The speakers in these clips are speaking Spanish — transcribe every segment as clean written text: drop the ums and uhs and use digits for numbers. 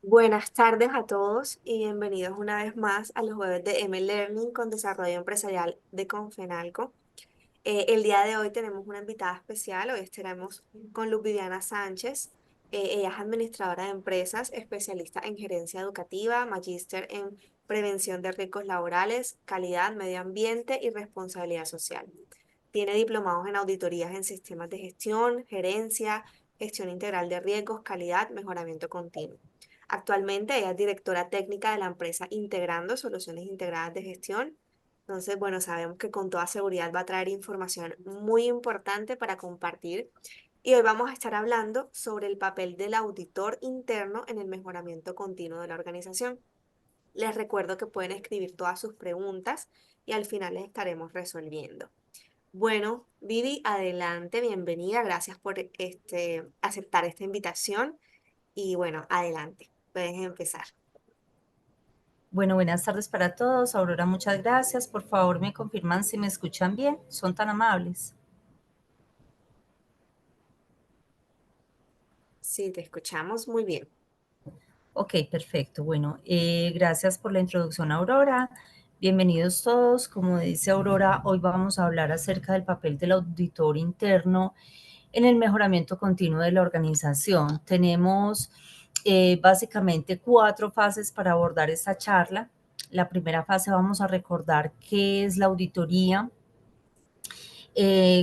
Buenas tardes a todos y bienvenidos una vez más a los jueves de M-Learning con Desarrollo Empresarial de Confenalco. El día de hoy tenemos una invitada especial. Hoy estaremos con Luz Viviana Sánchez. Ella es administradora de empresas, especialista en gerencia educativa, magíster en prevención de riesgos laborales, calidad, medio ambiente y responsabilidad social. Tiene diplomados en auditorías en sistemas de gestión, gerencia, gestión integral de riesgos, calidad, mejoramiento continuo. Actualmente ella es directora técnica de la empresa Integrando Soluciones Integradas de Gestión. Entonces, bueno, sabemos que con toda seguridad va a traer información muy importante para compartir. Y hoy vamos a estar hablando sobre el papel del auditor interno en el mejoramiento continuo de la organización. Les recuerdo que pueden escribir todas sus preguntas y al final les estaremos resolviendo. Bueno, Vivi, adelante, bienvenida. Gracias por aceptar esta invitación. Y bueno, adelante, puedes empezar. Bueno, buenas tardes para todos. Aurora, muchas gracias. Por favor, me confirman si me escuchan bien. Son tan amables. Sí, te escuchamos muy bien. Ok, perfecto. Bueno, gracias por la introducción, Aurora. Bienvenidos todos. Como dice Aurora, hoy vamos a hablar acerca del papel del auditor interno en el mejoramiento continuo de la organización. Tenemos básicamente 4 fases para abordar esta charla. La primera fase vamos a recordar qué es la auditoría,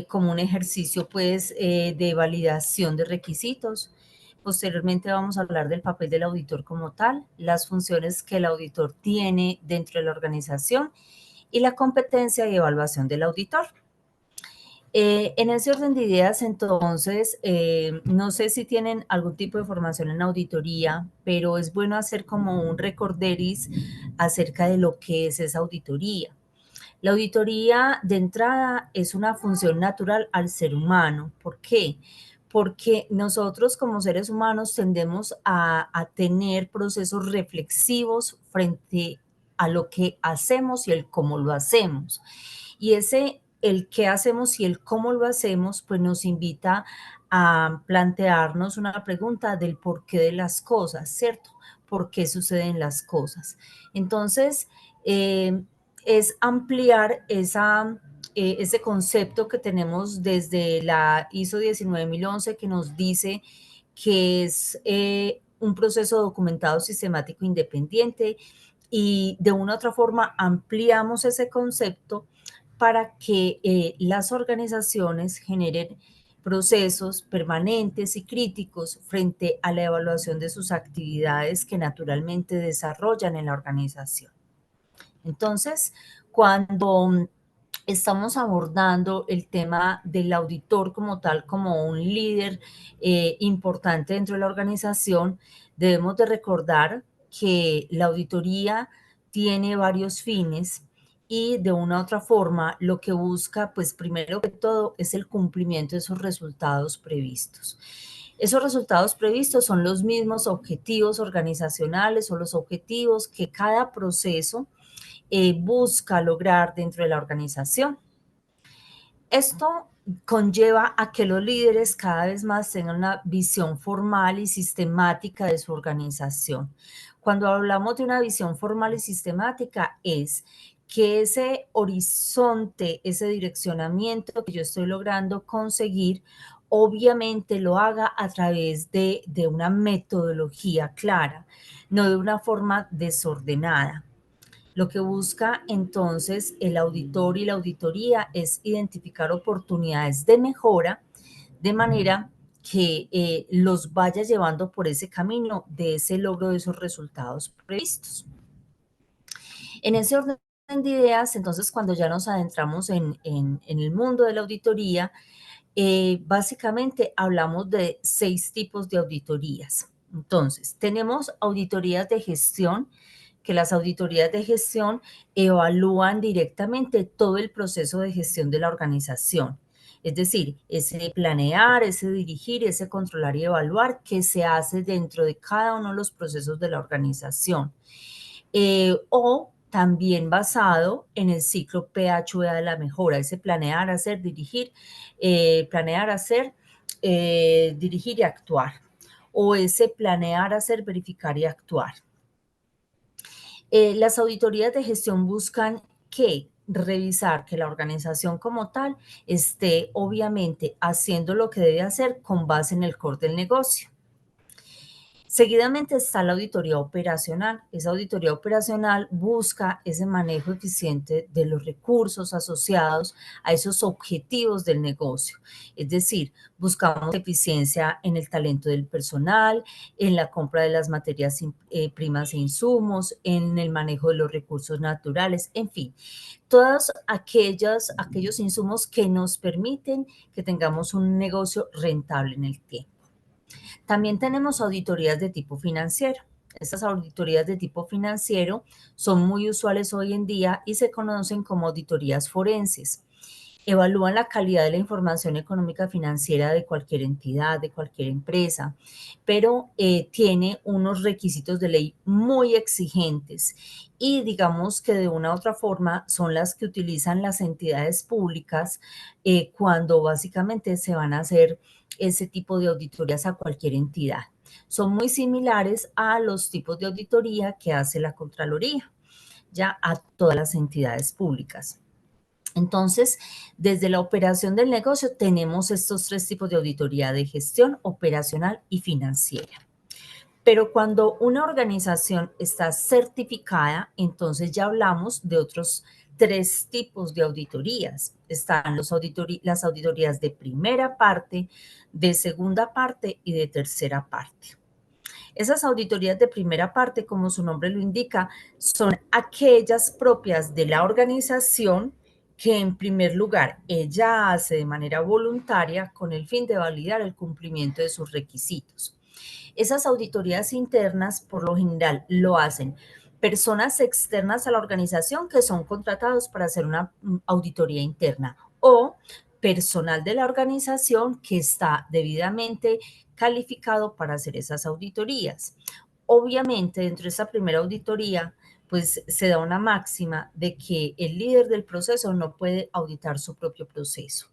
como un ejercicio pues de validación de requisitos. Posteriormente vamos a hablar del papel del auditor como tal, las funciones que el auditor tiene dentro de la organización y la competencia y evaluación del auditor. En ese orden de ideas, entonces, no sé si tienen algún tipo de formación en auditoría, pero es bueno hacer como un recorderis acerca de lo que es esa auditoría. La auditoría de entrada es una función natural al ser humano. ¿Por qué? Porque nosotros como seres humanos tendemos a tener procesos reflexivos frente a lo que hacemos y el cómo lo hacemos. Y el qué hacemos y el cómo lo hacemos, pues nos invita a plantearnos una pregunta del porqué de las cosas, ¿cierto? ¿Por qué suceden las cosas? Entonces, es ampliar ese concepto que tenemos desde la ISO 19011 que nos dice que es un proceso documentado sistemático independiente y de una u otra forma ampliamos ese concepto para que las organizaciones generen procesos permanentes y críticos frente a la evaluación de sus actividades que naturalmente desarrollan en la organización. Entonces, cuando estamos abordando el tema del auditor como tal, como un líder importante dentro de la organización, debemos de recordar que la auditoría tiene varios fines y de una u otra forma lo que busca, pues primero que todo, es el cumplimiento de esos resultados previstos. Esos resultados previstos son los mismos objetivos organizacionales o los objetivos que cada proceso busca lograr dentro de la organización. Esto conlleva a que los líderes cada vez más tengan una visión formal y sistemática de su organización. Cuando hablamos de una visión formal y sistemática es que ese horizonte, ese direccionamiento que yo estoy logrando conseguir, obviamente lo haga a través de una metodología clara, no de una forma desordenada. Lo que busca entonces el auditor y la auditoría es identificar oportunidades de mejora de manera que los vaya llevando por ese camino de ese logro de esos resultados previstos. En ese orden de ideas, entonces cuando ya nos adentramos en el mundo de la auditoría, básicamente hablamos de 6 tipos de auditorías. Entonces, tenemos auditorías de gestión, que las auditorías de gestión evalúan directamente todo el proceso de gestión de la organización. Es decir, ese planear, ese dirigir, ese controlar y evaluar que se hace dentro de cada uno de los procesos de la organización. O también basado en el ciclo PHVA de la mejora, ese planear, hacer, dirigir, dirigir y actuar. o ese planear, hacer, verificar y actuar. Las auditorías de gestión buscan que revisar que la organización como tal esté obviamente haciendo lo que debe hacer con base en el core del negocio. Seguidamente está la auditoría operacional. Esa auditoría operacional busca ese manejo eficiente de los recursos asociados a esos objetivos del negocio. Es decir, buscamos eficiencia en el talento del personal, en la compra de las materias primas e insumos, en el manejo de los recursos naturales, en fin, todos aquellos insumos que nos permiten que tengamos un negocio rentable en el tiempo. También tenemos auditorías de tipo financiero. Estas auditorías de tipo financiero son muy usuales hoy en día y se conocen como auditorías forenses. Evalúan la calidad de la información económica financiera de cualquier entidad, de cualquier empresa, pero tiene unos requisitos de ley muy exigentes y digamos que de una u otra forma son las que utilizan las entidades públicas cuando básicamente se van a hacer ese tipo de auditorías a cualquier entidad. Son muy similares a los tipos de auditoría que hace la Contraloría, ya a todas las entidades públicas. Entonces, desde la operación del negocio tenemos estos tres tipos de auditoría: de gestión, operacional y financiera. Pero cuando una organización está certificada, entonces ya hablamos de otros tres tipos de auditorías. Están las auditorías de primera parte, de segunda parte y de tercera parte. Esas auditorías de primera parte, como su nombre lo indica, son aquellas propias de la organización que en primer lugar ella hace de manera voluntaria con el fin de validar el cumplimiento de sus requisitos. Esas auditorías internas por lo general lo hacen personas externas a la organización que son contratados para hacer una auditoría interna o personal de la organización que está debidamente calificado para hacer esas auditorías. Obviamente, dentro de esa primera auditoría, pues se da una máxima de que el líder del proceso no puede auditar su propio proceso.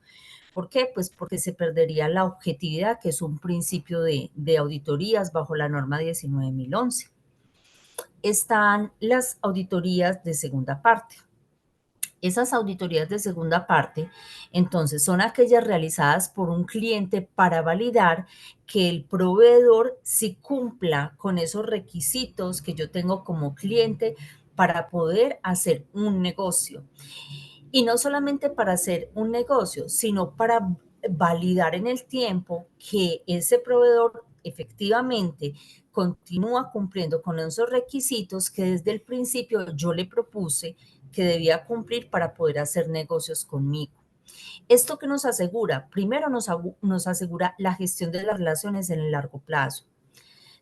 ¿Por qué? Pues porque se perdería la objetividad, que es un principio de auditorías bajo la norma 19.011. Están las auditorías de segunda parte. Esas auditorías de segunda parte, entonces, son aquellas realizadas por un cliente para validar que el proveedor sí cumpla con esos requisitos que yo tengo como cliente para poder hacer un negocio. Y no solamente para hacer un negocio, sino para validar en el tiempo que ese proveedor efectivamente continúa cumpliendo con esos requisitos que desde el principio yo le propuse que debía cumplir para poder hacer negocios conmigo. ¿Esto qué nos asegura? Primero nos asegura la gestión de las relaciones en el largo plazo.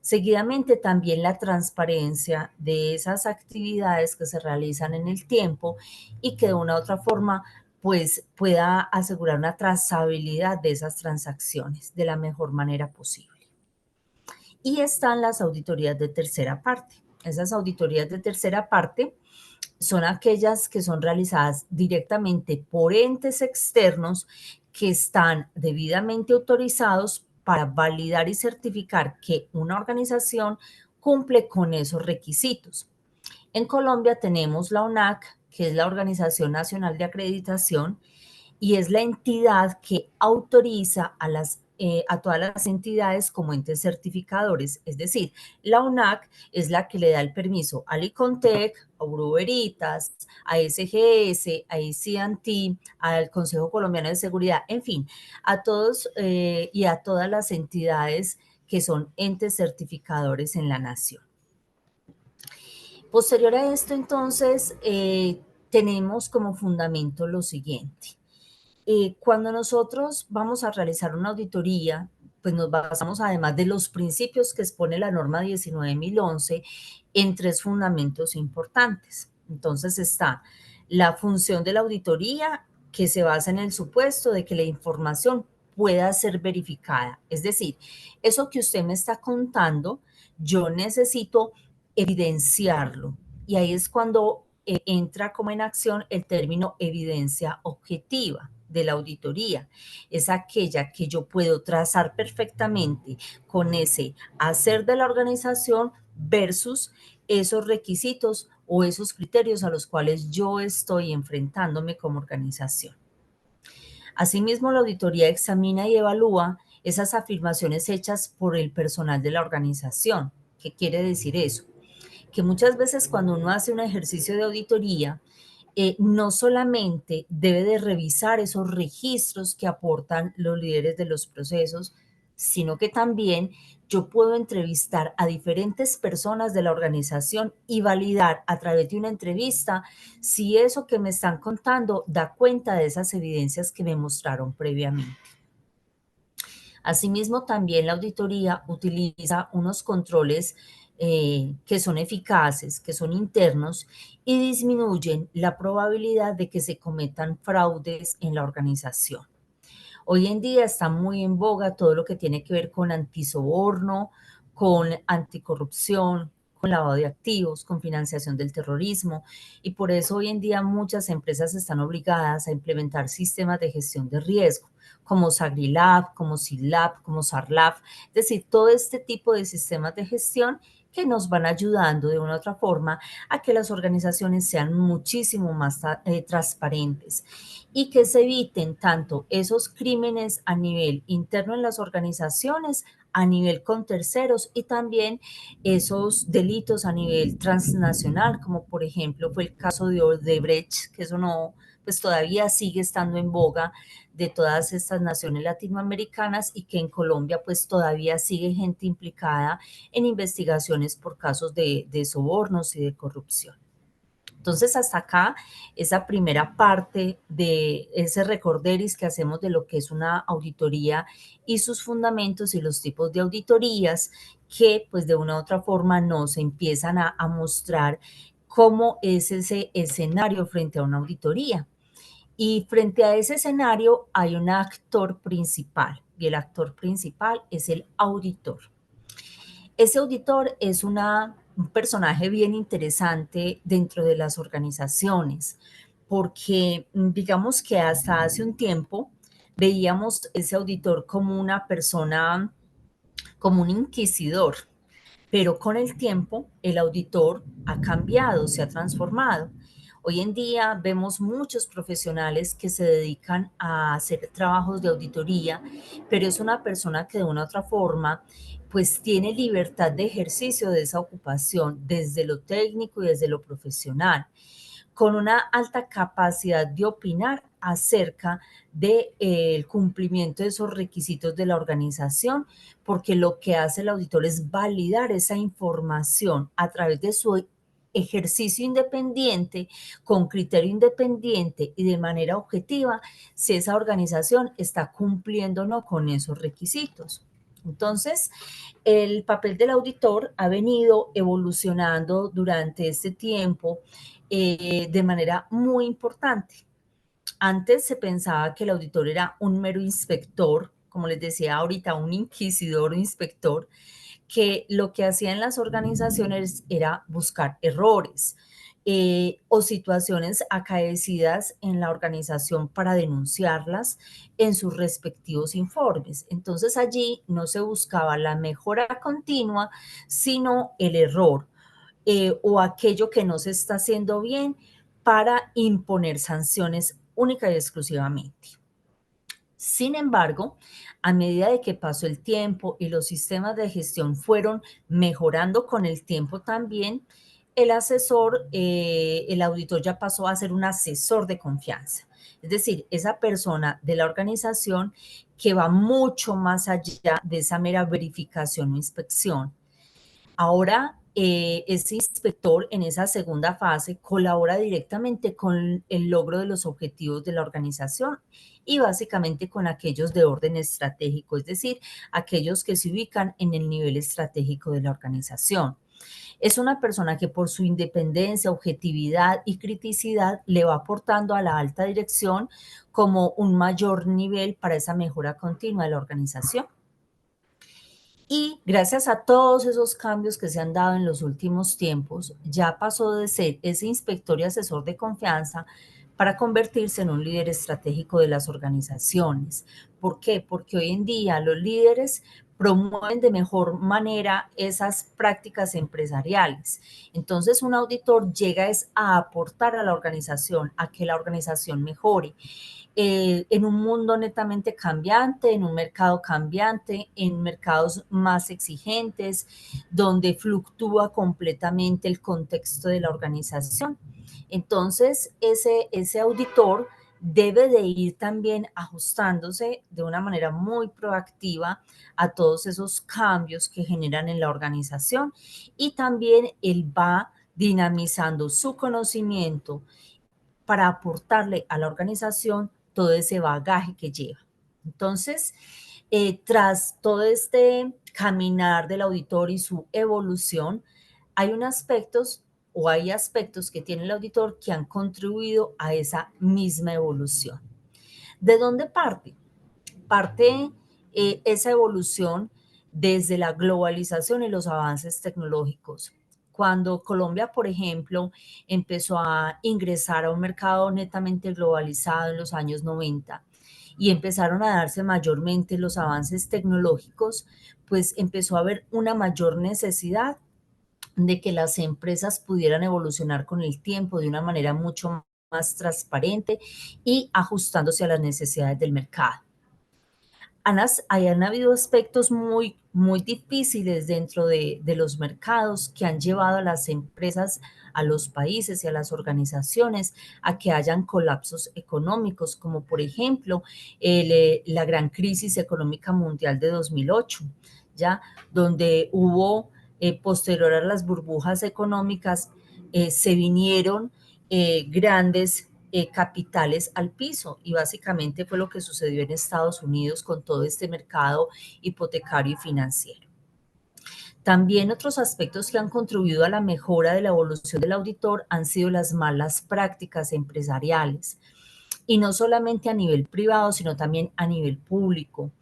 Seguidamente, también la transparencia de esas actividades que se realizan en el tiempo y que de una u otra forma pues pueda asegurar una trazabilidad de esas transacciones de la mejor manera posible. Y están las auditorías de tercera parte. Esas auditorías de tercera parte son aquellas que son realizadas directamente por entes externos que están debidamente autorizados para validar y certificar que una organización cumple con esos requisitos. En Colombia tenemos la ONAC, que es la Organización Nacional de Acreditación, y es la entidad que autoriza a todas las entidades como entes certificadores. Es decir, la ONAC es la que le da el permiso al ICONTEC, a Bureau Veritas, a SGS, a ICT, al Consejo Colombiano de Seguridad, en fin, a todos y a todas las entidades que son entes certificadores en la nación. Posterior a esto, entonces, tenemos como fundamento lo siguiente. Cuando nosotros vamos a realizar una auditoría, pues nos basamos, además de los principios que expone la norma 19.011, en tres fundamentos importantes. Entonces está la función de la auditoría, que se basa en el supuesto de que la información pueda ser verificada. Es decir, eso que usted me está contando, yo necesito evidenciarlo. Y ahí es cuando entra como en acción el término evidencia objetiva. de la auditoría. Es aquella que yo puedo trazar perfectamente con ese hacer de la organización versus esos requisitos o esos criterios a los cuales yo estoy enfrentándome como organización. Asimismo, la auditoría examina y evalúa esas afirmaciones hechas por el personal de la organización. ¿Qué quiere decir eso? Que muchas veces cuando uno hace un ejercicio de auditoría, no solamente debe de revisar esos registros que aportan los líderes de los procesos, sino que también yo puedo entrevistar a diferentes personas de la organización y validar a través de una entrevista si eso que me están contando da cuenta de esas evidencias que me mostraron previamente. Asimismo, también la auditoría utiliza unos controles que son eficaces, que son internos y disminuyen la probabilidad de que se cometan fraudes en la organización. Hoy en día está muy en boga todo lo que tiene que ver con antisoborno, con anticorrupción, con lavado de activos, con financiación del terrorismo, y por eso hoy en día muchas empresas están obligadas a implementar sistemas de gestión de riesgo, como Sagrilab, como SILAB, como SARLAB, es decir, todo este tipo de sistemas de gestión que nos van ayudando de una u otra forma a que las organizaciones sean muchísimo más transparentes y que se eviten tanto esos crímenes a nivel interno en las organizaciones, a nivel con terceros y también esos delitos a nivel transnacional, como por ejemplo fue el caso de Odebrecht, que eso no, pues todavía sigue estando en boga de todas estas naciones latinoamericanas y que en Colombia pues todavía sigue gente implicada en investigaciones por casos de sobornos y de corrupción. Entonces, hasta acá, esa primera parte de ese recorderis que hacemos de lo que es una auditoría y sus fundamentos y los tipos de auditorías que, pues, de una u otra forma nos empiezan a mostrar cómo es ese escenario frente a una auditoría. Y frente a ese escenario hay un actor principal y el actor principal es el auditor. Ese auditor es un personaje bien interesante dentro de las organizaciones, porque digamos que hasta hace un tiempo veíamos ese auditor como una persona, como un inquisidor, pero con el tiempo el auditor ha cambiado, se ha transformado. Hoy en día vemos muchos profesionales que se dedican a hacer trabajos de auditoría, pero es una persona que de una u otra forma pues tiene libertad de ejercicio de esa ocupación desde lo técnico y desde lo profesional, con una alta capacidad de opinar acerca del cumplimiento de esos requisitos de la organización, porque lo que hace el auditor es validar esa información a través de su ejercicio independiente, con criterio independiente y de manera objetiva, si esa organización está cumpliendo o no con esos requisitos. Entonces, el papel del auditor ha venido evolucionando durante este tiempo de manera muy importante. Antes se pensaba que el auditor era un mero inspector, como les decía ahorita, un inquisidor o inspector, que lo que hacía en las organizaciones era buscar errores o situaciones acaecidas en la organización para denunciarlas en sus respectivos informes. Entonces allí no se buscaba la mejora continua, sino el error o aquello que no se está haciendo bien para imponer sanciones única y exclusivamente. Sin embargo, a medida de que pasó el tiempo y los sistemas de gestión fueron mejorando con el tiempo también, el asesor, el auditor ya pasó a ser un asesor de confianza. Es decir, esa persona de la organización que va mucho más allá de esa mera verificación o inspección. Ahora, ese inspector en esa segunda fase colabora directamente con el logro de los objetivos de la organización y básicamente con aquellos de orden estratégico, es decir, aquellos que se ubican en el nivel estratégico de la organización. Es una persona que por su independencia, objetividad y criticidad le va aportando a la alta dirección como un mayor nivel para esa mejora continua de la organización. Y gracias a todos esos cambios que se han dado en los últimos tiempos, ya pasó de ser ese inspector y asesor de confianza para convertirse en un líder estratégico de las organizaciones. ¿Por qué? Porque hoy en día los líderes promueven de mejor manera esas prácticas empresariales. Entonces, un auditor llega es a aportar a la organización, a que la organización mejore. En un mundo netamente cambiante, en un mercado cambiante, en mercados más exigentes, donde fluctúa completamente el contexto de la organización. Entonces, ese auditor debe de ir también ajustándose de una manera muy proactiva a todos esos cambios que generan en la organización y también él va dinamizando su conocimiento para aportarle a la organización todo ese bagaje que lleva. Entonces, tras todo este caminar del auditor y su evolución, hay un aspectos o hay aspectos que tiene el auditor que han contribuido a esa misma evolución. ¿De dónde parte? Parte esa evolución desde la globalización y los avances tecnológicos. Cuando Colombia, por ejemplo, empezó a ingresar a un mercado netamente globalizado en los años 90 y empezaron a darse mayormente los avances tecnológicos, pues empezó a haber una mayor necesidad de que las empresas pudieran evolucionar con el tiempo de una manera mucho más transparente y ajustándose a las necesidades del mercado. Han habido aspectos muy difíciles dentro de los mercados que han llevado a las empresas, a los países y a las organizaciones a que hayan colapsos económicos, como por ejemplo la gran crisis económica mundial de 2008, ¿ya? Donde hubo, posterior a las burbujas económicas, se vinieron grandes capitales al piso y básicamente fue lo que sucedió en Estados Unidos con todo este mercado hipotecario y financiero. También otros aspectos que han contribuido a la mejora de la evolución del auditor han sido las malas prácticas empresariales y no solamente a nivel privado, sino también a nivel público.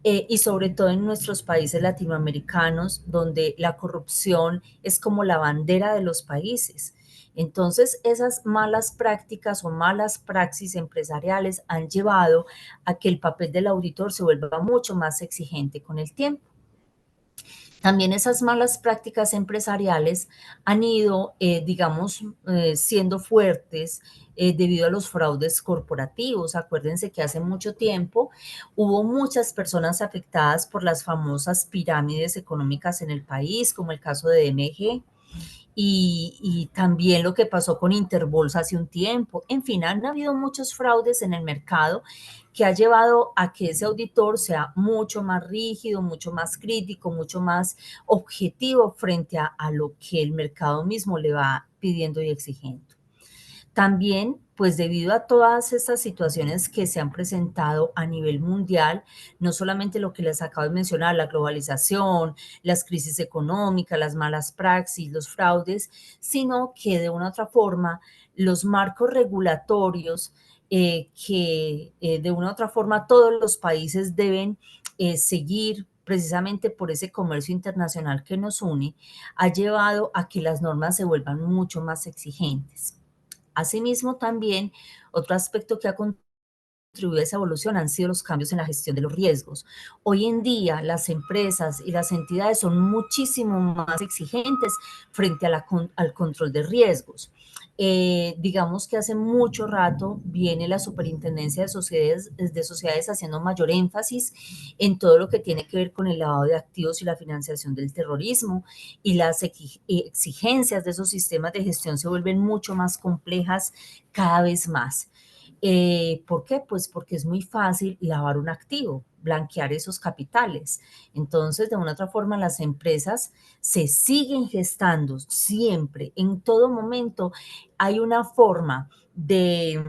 Y sobre todo en nuestros países latinoamericanos, donde la corrupción es como la bandera de los países. Entonces, esas malas prácticas o malas praxis empresariales han llevado a que el papel del auditor se vuelva mucho más exigente con el tiempo. También esas malas prácticas empresariales han ido, digamos, siendo fuertes debido a los fraudes corporativos. Acuérdense que hace mucho tiempo hubo muchas personas afectadas por las famosas pirámides económicas en el país, como el caso de DMG, y también lo que pasó con Interbolsa hace un tiempo. En fin, han habido muchos fraudes en el mercado que ha llevado a que ese auditor sea mucho más rígido, mucho más crítico, mucho más objetivo frente a lo que el mercado mismo le va pidiendo y exigiendo. También, pues debido a todas estas situaciones que se han presentado a nivel mundial, no solamente lo que les acabo de mencionar, la globalización, las crisis económicas, las malas praxis, los fraudes, sino que de una u otra forma los marcos regulatorios que de una u otra forma todos los países deben seguir precisamente por ese comercio internacional que nos une, ha llevado a que las normas se vuelvan mucho más exigentes. Asimismo, también otro aspecto que ha contribuido a esa evolución han sido los cambios en la gestión de los riesgos. Hoy en día las empresas y las entidades son muchísimo más exigentes frente a al control de riesgos. Digamos que hace mucho rato viene la superintendencia de sociedades haciendo mayor énfasis en todo lo que tiene que ver con el lavado de activos y la financiación del terrorismo y las exigencias de esos sistemas de gestión se vuelven mucho más complejas cada vez más. ¿Por qué? Pues porque es muy fácil lavar un activo, blanquear esos capitales. Entonces, de una u otra forma, las empresas se siguen gestando siempre, en todo momento. Hay una forma de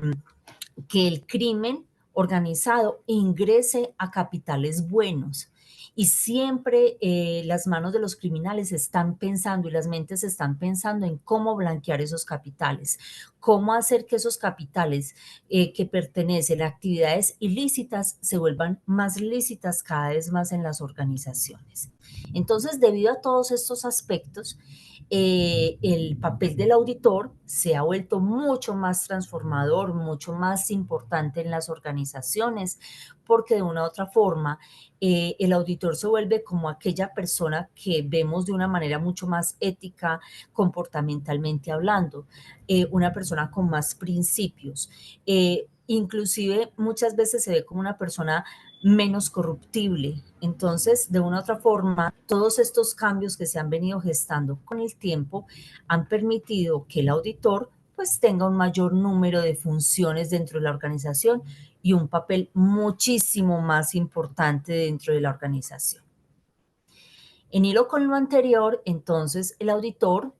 que el crimen organizado ingrese a capitales buenos. Y siempre las manos de los criminales están pensando y las mentes están pensando en cómo blanquear esos capitales, cómo hacer que esos capitales que pertenecen a actividades ilícitas se vuelvan más lícitas cada vez más en las organizaciones. Entonces, debido a todos estos aspectos, el papel del auditor se ha vuelto mucho más transformador, mucho más importante en las organizaciones, porque de una u otra forma el auditor se vuelve como aquella persona que vemos de una manera mucho más ética, comportamentalmente hablando, una persona con más principios. Inclusive muchas veces se ve como una persona menos corruptible. Entonces, de una u otra forma, todos estos cambios que se han venido gestando con el tiempo han permitido que el auditor pues tenga un mayor número de funciones dentro de la organización y un papel muchísimo más importante dentro de la organización. En hilo con lo anterior, entonces, el auditor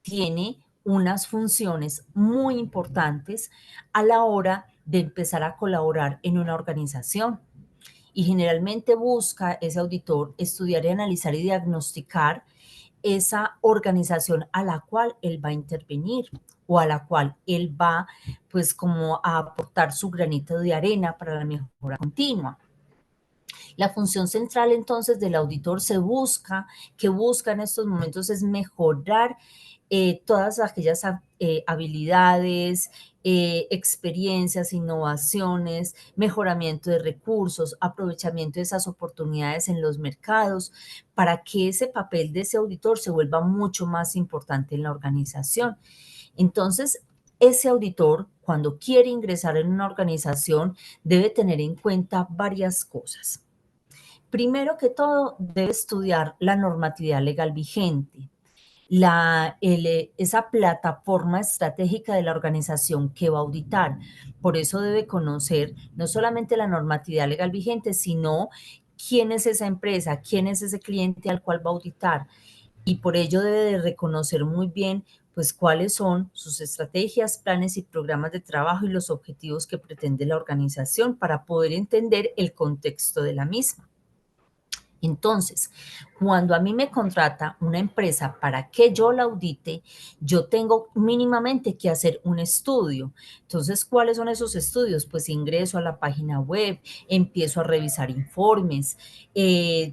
tiene unas funciones muy importantes a la hora de empezar a colaborar en una organización y generalmente busca ese auditor estudiar y analizar y diagnosticar esa organización a la cual él va a intervenir o a la cual él va pues como a aportar su granito de arena para la mejora continua. La función central entonces del auditor que busca en estos momentos es mejorar todas aquellas habilidades, experiencias, innovaciones, mejoramiento de recursos, aprovechamiento de esas oportunidades en los mercados, para que ese papel de ese auditor se vuelva mucho más importante en la organización. Entonces, ese auditor, cuando quiere ingresar en una organización, debe tener en cuenta varias cosas. Primero que todo, debe estudiar la normatividad legal vigente, esa plataforma estratégica de la organización que va a auditar. Por eso debe conocer no solamente la normatividad legal vigente, sino quién es esa empresa, quién es ese cliente al cual va a auditar. Y por ello debe de reconocer muy bien pues cuáles son sus estrategias, planes y programas de trabajo y los objetivos que pretende la organización para poder entender el contexto de la misma. Entonces, cuando a mí me contrata una empresa para que yo la audite, yo tengo mínimamente que hacer un estudio. Entonces, ¿cuáles son esos estudios? Pues ingreso a la página web, empiezo a revisar informes,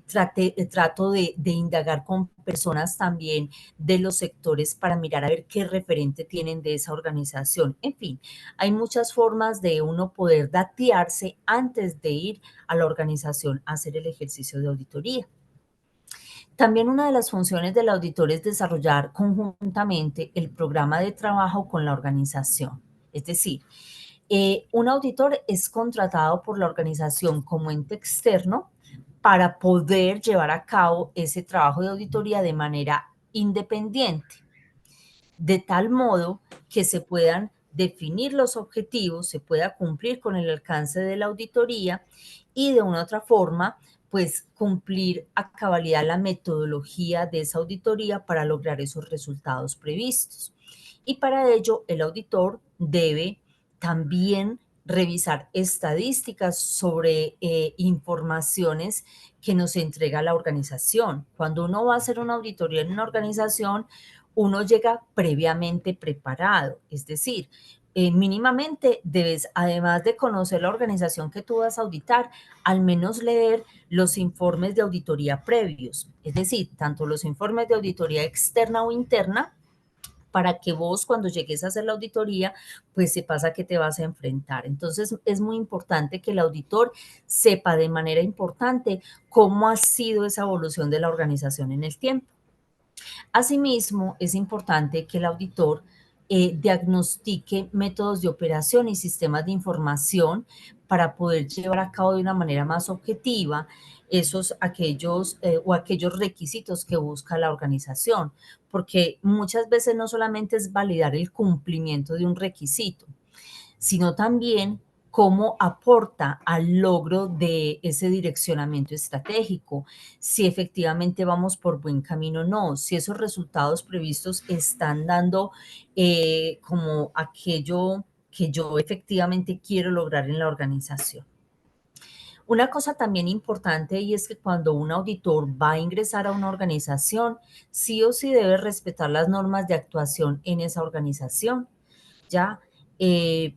trato de indagar con personas también de los sectores para mirar a ver qué referente tienen de esa organización. En fin, hay muchas formas de uno poder datearse antes de ir a la organización a hacer el ejercicio de auditoría. También una de las funciones del auditor es desarrollar conjuntamente el programa de trabajo con la organización. Es decir, un auditor es contratado por la organización como ente externo para poder llevar a cabo ese trabajo de auditoría de manera independiente, de tal modo que se puedan definir los objetivos, se pueda cumplir con el alcance de la auditoría y de una otra forma, pues cumplir a cabalidad la metodología de esa auditoría para lograr esos resultados previstos. Y para ello el auditor debe también revisar estadísticas sobre informaciones que nos entrega la organización. Cuando uno va a hacer una auditoría en una organización, uno llega previamente preparado, es decir, mínimamente debes, además de conocer la organización que tú vas a auditar, al menos leer los informes de auditoría previos, es decir, tanto los informes de auditoría externa o interna, para que vos cuando llegues a hacer la auditoría, pues sepas a qué te vas a enfrentar. Entonces es muy importante que el auditor sepa de manera importante cómo ha sido esa evolución de la organización en el tiempo. Asimismo, es importante que el auditor diagnostique métodos de operación y sistemas de información para poder llevar a cabo de una manera más objetiva aquellos requisitos que busca la organización, porque muchas veces no solamente es validar el cumplimiento de un requisito, sino también cómo aporta al logro de ese direccionamiento estratégico, si efectivamente vamos por buen camino o no, si esos resultados previstos están dando como aquello que yo efectivamente quiero lograr en la organización. Una cosa también importante y es que cuando un auditor va a ingresar a una organización, sí o sí debe respetar las normas de actuación en esa organización. ¿Ya?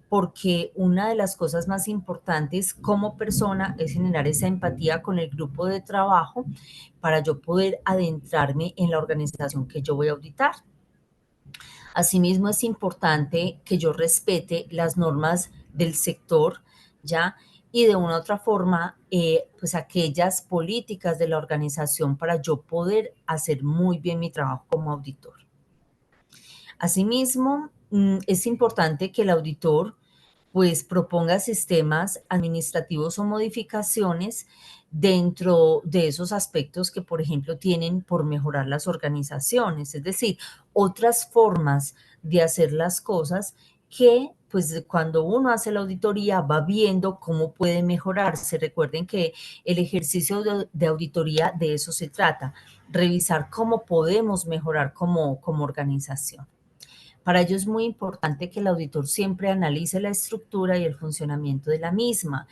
porque una de las cosas más importantes como persona es generar esa empatía con el grupo de trabajo para yo poder adentrarme en la organización que yo voy a auditar. Asimismo, es importante que yo respete las normas del sector, ¿ya? Y de una u otra forma, pues aquellas políticas de la organización para yo poder hacer muy bien mi trabajo como auditor. Asimismo, es importante que el auditor pues proponga sistemas administrativos o modificaciones dentro de esos aspectos que, por ejemplo, tienen por mejorar las organizaciones, es decir, otras formas de hacer las cosas que, pues, cuando uno hace la auditoría va viendo cómo puede mejorarse. Recuerden que el ejercicio de auditoría de eso se trata, revisar cómo podemos mejorar como organización. Para ello es muy importante que el auditor siempre analice la estructura y el funcionamiento de la misma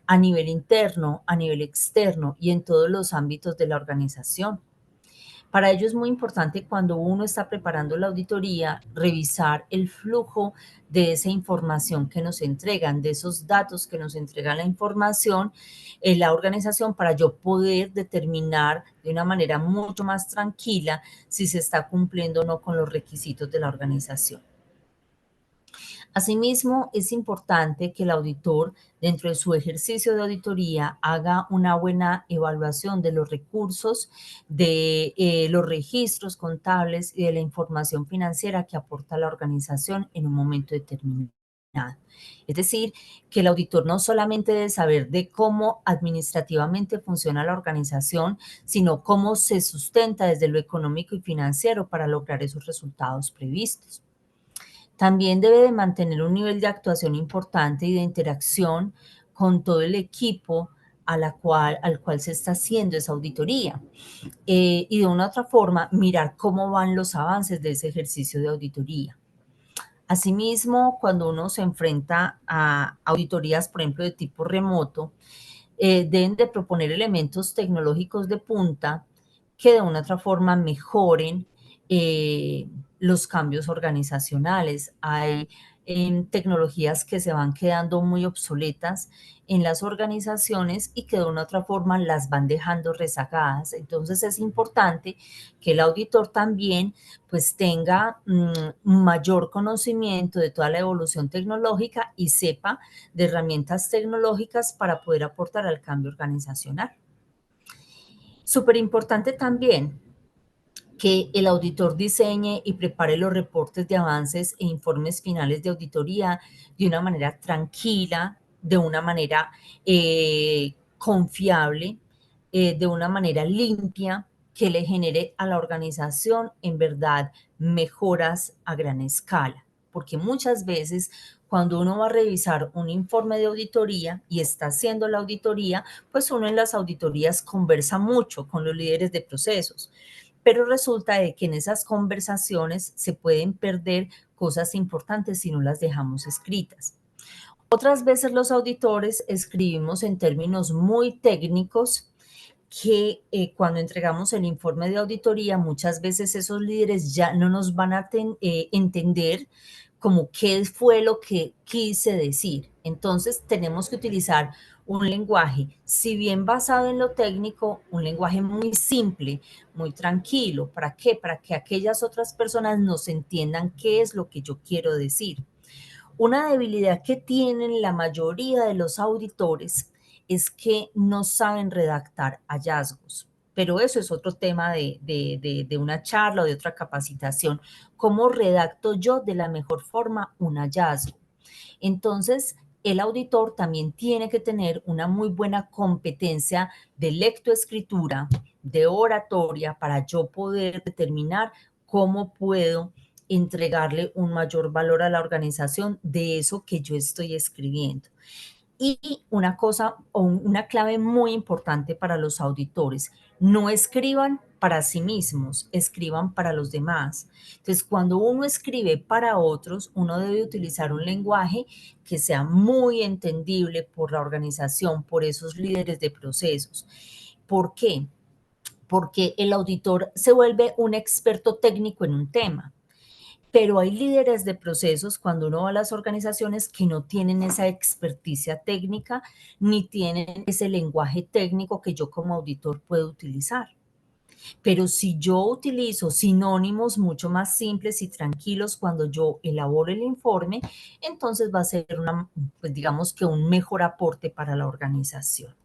a nivel interno, a nivel externo y en todos los ámbitos de la organización. Para ello es muy importante cuando uno está preparando la auditoría, revisar el flujo de esa información que nos entregan, de esos datos que nos entregan la información en la organización para yo poder determinar de una manera mucho más tranquila si se está cumpliendo o no con los requisitos de la organización. Asimismo, es importante que el auditor, dentro de su ejercicio de auditoría, haga una buena evaluación de los recursos, de los registros contables y de la información financiera que aporta la organización en un momento determinado. Es decir, que el auditor no solamente debe saber de cómo administrativamente funciona la organización, sino cómo se sustenta desde lo económico y financiero para lograr esos resultados previstos. También debe de mantener un nivel de actuación importante y de interacción con todo el equipo al cual se está haciendo esa auditoría. Y de una u otra forma, mirar cómo van los avances de ese ejercicio de auditoría. Asimismo, cuando uno se enfrenta a auditorías, por ejemplo, de tipo remoto, deben de proponer elementos tecnológicos de punta que de una u otra forma mejoren eh, los cambios organizacionales. Hay tecnologías que se van quedando muy obsoletas en las organizaciones y que de una u otra forma las van dejando rezagadas. Entonces es importante que el auditor también pues tenga mayor conocimiento de toda la evolución tecnológica y sepa de herramientas tecnológicas para poder aportar al cambio organizacional. Súper importante también que el auditor diseñe y prepare los reportes de avances e informes finales de auditoría de una manera tranquila, de una manera confiable, de una manera limpia, que le genere a la organización en verdad mejoras a gran escala. Porque muchas veces cuando uno va a revisar un informe de auditoría y está haciendo la auditoría, pues uno en las auditorías conversa mucho con los líderes de procesos, pero resulta de que en esas conversaciones se pueden perder cosas importantes si no las dejamos escritas. Otras veces los auditores escribimos en términos muy técnicos que cuando entregamos el informe de auditoría, muchas veces esos líderes ya no nos van a entender como qué fue lo que quise decir. Entonces tenemos que utilizar un lenguaje, si bien basado en lo técnico, un lenguaje muy simple, muy tranquilo. ¿Para qué? Para que aquellas otras personas nos entiendan qué es lo que yo quiero decir. Una debilidad que tienen la mayoría de los auditores es que no saben redactar hallazgos. Pero eso es otro tema de una charla o de otra capacitación. ¿Cómo redacto yo de la mejor forma un hallazgo? Entonces, el auditor también tiene que tener una muy buena competencia de lectoescritura, de oratoria, para yo poder determinar cómo puedo entregarle un mayor valor a la organización de eso que yo estoy escribiendo. Y una cosa o una clave muy importante para los auditores, no escriban para sí mismos, escriban para los demás. Entonces, cuando uno escribe para otros, uno debe utilizar un lenguaje que sea muy entendible por la organización, por esos líderes de procesos. ¿Por qué? Porque el auditor se vuelve un experto técnico en un tema Pero hay líderes de procesos cuando uno va a las organizaciones que no tienen esa experticia técnica ni tienen ese lenguaje técnico que yo como auditor puedo utilizar. Pero si yo utilizo sinónimos mucho más simples y tranquilos cuando yo elaboro el informe, entonces va a ser pues digamos que un mejor aporte para la organización.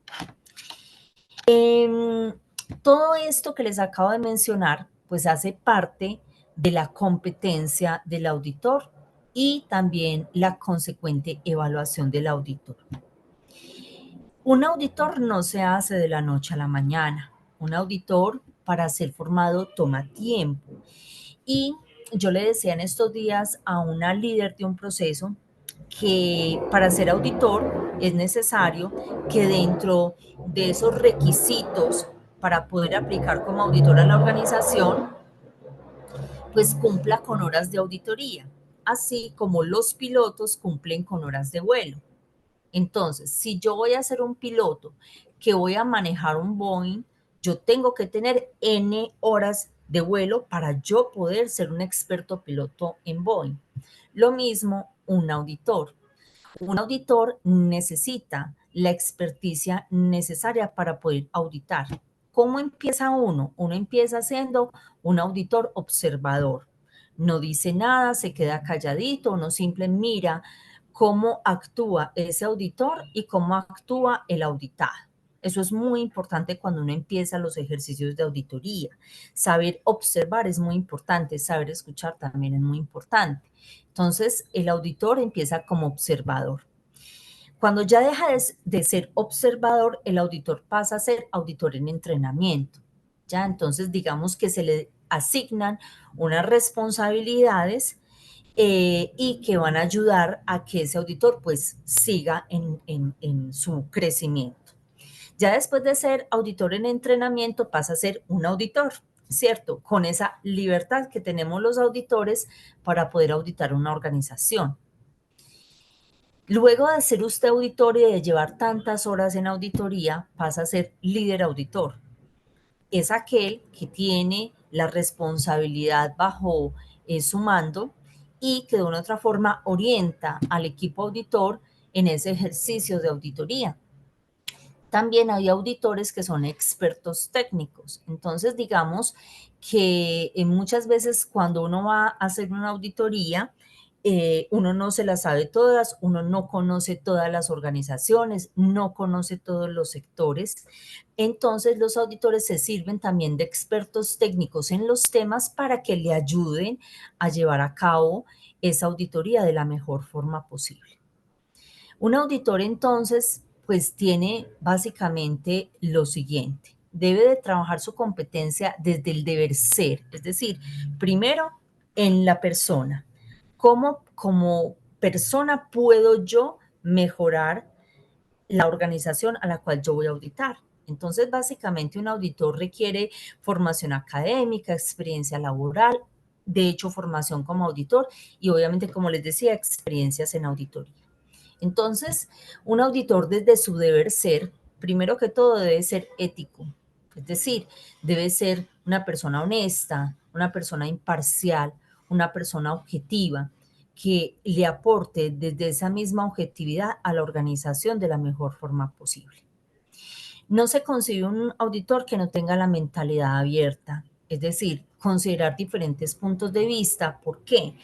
Todo esto que les acabo de mencionar, pues hace parte de la competencia del auditor y también la consecuente evaluación del auditor. Un auditor no se hace de la noche a la mañana. Un auditor para ser formado toma tiempo. Y yo le decía en estos días a una líder de un proceso que para ser auditor es necesario que dentro de esos requisitos para poder aplicar como auditor a la organización, pues cumpla con horas de auditoría, así como los pilotos cumplen con horas de vuelo. Entonces, si yo voy a ser un piloto que voy a manejar un Boeing, yo tengo que tener N horas de vuelo para yo poder ser un experto piloto en Boeing. Lo mismo un auditor. Un auditor necesita la experticia necesaria para poder auditar. ¿Cómo empieza uno? Uno empieza siendo un auditor observador. No dice nada, se queda calladito, uno simplemente mira cómo actúa ese auditor y cómo actúa el auditado. Eso es muy importante cuando uno empieza los ejercicios de auditoría. Saber observar es muy importante, saber escuchar también es muy importante. Entonces, el auditor empieza como observador. Cuando ya deja de ser observador, el auditor pasa a ser auditor en entrenamiento. Ya, entonces digamos que se le asignan unas responsabilidades y que van a ayudar a que ese auditor pues siga en su crecimiento. Ya después de ser auditor en entrenamiento pasa a ser un auditor, ¿cierto? Con esa libertad que tenemos los auditores para poder auditar una organización. Luego de ser usted auditor y de llevar tantas horas en auditoría, pasa a ser líder auditor. Es aquel que tiene la responsabilidad bajo su mando y que de una u otra forma orienta al equipo auditor en ese ejercicio de auditoría. También hay auditores que son expertos técnicos. Entonces, digamos que muchas veces cuando uno va a hacer una auditoría, uno no se las sabe todas, uno no conoce todas las organizaciones, no conoce todos los sectores. Entonces, los auditores se sirven también de expertos técnicos en los temas para que le ayuden a llevar a cabo esa auditoría de la mejor forma posible. Un auditor entonces pues tiene básicamente lo siguiente. Debe de trabajar su competencia desde el deber ser, es decir, primero en la persona. ¿Cómo como persona puedo yo mejorar la organización a la cual yo voy a auditar? Entonces, básicamente un auditor requiere formación académica, experiencia laboral, de hecho, formación como auditor y obviamente, como les decía, experiencias en auditoría. Entonces, un auditor desde su deber ser, primero que todo debe ser ético, es decir, debe ser una persona honesta, una persona imparcial, una persona objetiva, que le aporte desde esa misma objetividad a la organización de la mejor forma posible. No se concibe un auditor que no tenga la mentalidad abierta, es decir, considerar diferentes puntos de vista. ¿Por qué?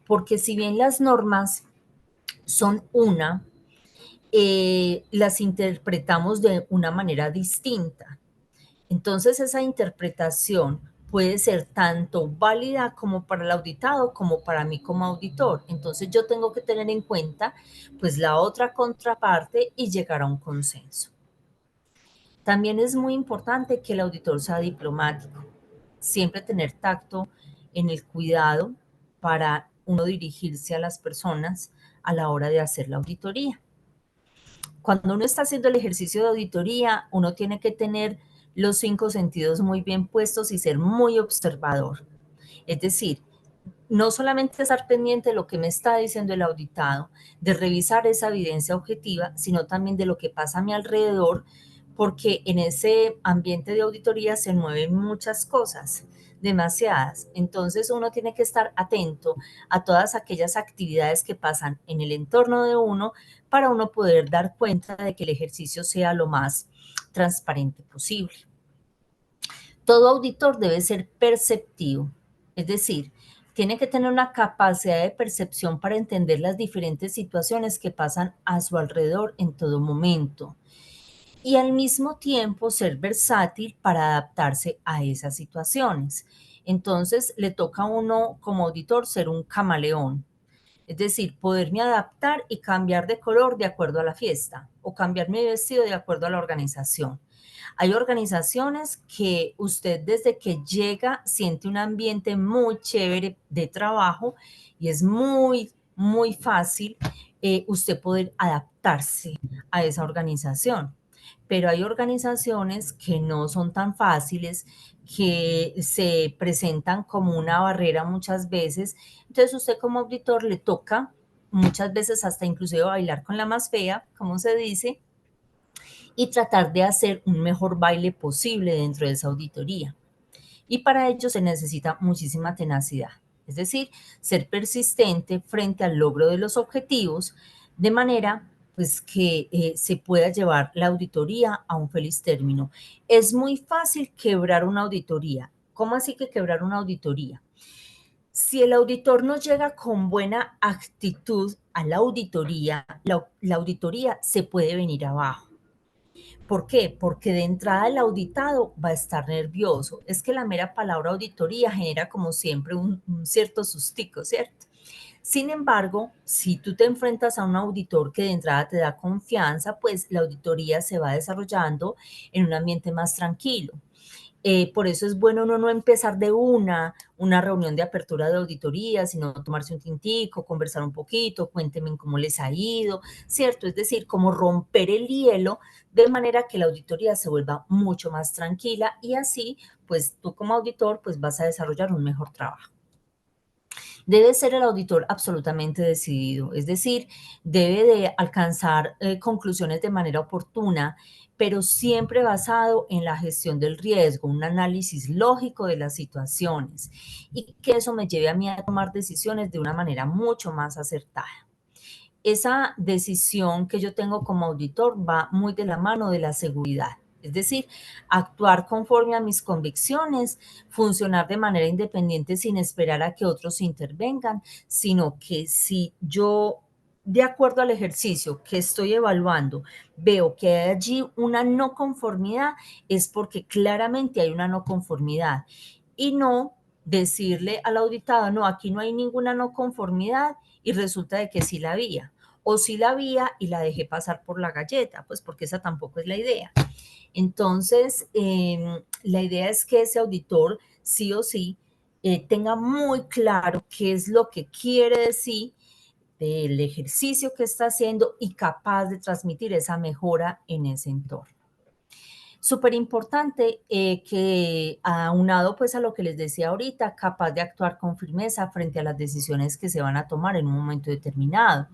Porque si bien las normas son una, las interpretamos de una manera distinta. Entonces esa interpretación puede ser tanto válida como para el auditado como para mí como auditor. Entonces yo tengo que tener en cuenta pues la otra contraparte y llegar a un consenso. También es muy importante que el auditor sea diplomático, siempre tener tacto en el cuidado para uno dirigirse a las personas a la hora de hacer la auditoría. Cuando uno está haciendo el ejercicio de auditoría, uno tiene que tener los 5 sentidos muy bien puestos y ser muy observador. Es decir, no solamente estar pendiente de lo que me está diciendo el auditado, de revisar esa evidencia objetiva, sino también de lo que pasa a mi alrededor, porque en ese ambiente de auditoría se mueven muchas cosas, demasiadas. Entonces uno tiene que estar atento a todas aquellas actividades que pasan en el entorno de uno para uno poder dar cuenta de que el ejercicio sea lo más transparente posible. Todo auditor debe ser perceptivo, es decir, tiene que tener una capacidad de percepción para entender las diferentes situaciones que pasan a su alrededor en todo momento y al mismo tiempo ser versátil para adaptarse a esas situaciones. Entonces le toca a uno como auditor ser un camaleón, es decir, poderme adaptar y cambiar de color de acuerdo a la fiesta o cambiar mi vestido de acuerdo a la organización. Hay organizaciones que usted desde que llega siente un ambiente muy chévere de trabajo y es muy fácil usted poder adaptarse a esa organización. Pero hay organizaciones que no son tan fáciles, que se presentan como una barrera muchas veces. Entonces usted como auditor le toca muchas veces hasta inclusive bailar con la más fea, como se dice, y tratar de hacer un mejor baile posible dentro de esa auditoría. Y para ello se necesita muchísima tenacidad, es decir, ser persistente frente al logro de los objetivos, de manera pues que se pueda llevar la auditoría a un feliz término. Es muy fácil quebrar una auditoría. ¿Cómo así que quebrar una auditoría? Si el auditor no llega con buena actitud a la auditoría, la auditoría se puede venir abajo. ¿Por qué? Porque de entrada el auditado va a estar nervioso. Es que la mera palabra auditoría genera como siempre un cierto sustico, ¿cierto? Sin embargo, si tú te enfrentas a un auditor que de entrada te da confianza, pues la auditoría se va desarrollando en un ambiente más tranquilo. Por eso es bueno uno no empezar de una reunión de apertura de auditoría, sino tomarse un tintico, conversar un poquito, cuéntenme cómo les ha ido, ¿cierto? Es decir, como romper el hielo de manera que la auditoría se vuelva mucho más tranquila y así, pues tú como auditor, pues vas a desarrollar un mejor trabajo. Debe ser el auditor absolutamente decidido, es decir, debe de alcanzar conclusiones de manera oportuna, pero siempre basado en la gestión del riesgo, un análisis lógico de las situaciones y que eso me lleve a mí a tomar decisiones de una manera mucho más acertada. Esa decisión que yo tengo como auditor va muy de la mano de la seguridad. Es decir, actuar conforme a mis convicciones, funcionar de manera independiente sin esperar a que otros intervengan, sino que si yo, de acuerdo al ejercicio que estoy evaluando, veo que hay allí una no conformidad, es porque claramente hay una no conformidad y no decirle al auditado, no, aquí no hay ninguna no conformidad y resulta de que sí la había. O sí la había y la dejé pasar por la galleta, pues porque esa tampoco es la idea. Entonces, la idea es que ese auditor sí o sí tenga muy claro qué es lo que quiere decir del ejercicio que está haciendo y capaz de transmitir esa mejora en ese entorno. Súper importante que aunado pues a lo que les decía ahorita, capaz de actuar con firmeza frente a las decisiones que se van a tomar en un momento determinado.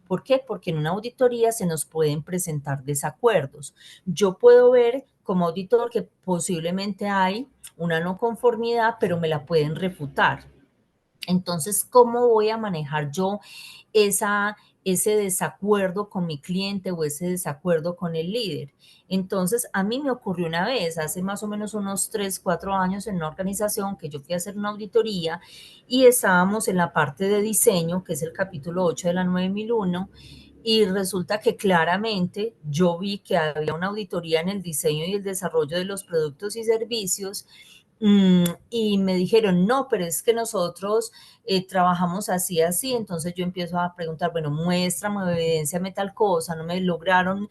¿Por qué? Porque en una auditoría se nos pueden presentar desacuerdos. Yo puedo ver como auditor que posiblemente hay una no conformidad, pero me la pueden refutar. Entonces, ¿cómo voy a manejar yo ese desacuerdo con mi cliente o ese desacuerdo con el líder? Entonces, a mí me ocurrió una vez, hace más o menos unos 3, 4 años en una organización que yo fui a hacer una auditoría y estábamos en la parte de diseño, que es el capítulo 8 de la 9001, y resulta que claramente yo vi que había una auditoría en el diseño y el desarrollo de los productos y servicios. Y me dijeron, no, pero es que nosotros trabajamos así, así. Entonces yo empiezo a preguntar, bueno, muéstrame, evidenciame tal cosa. No me lograron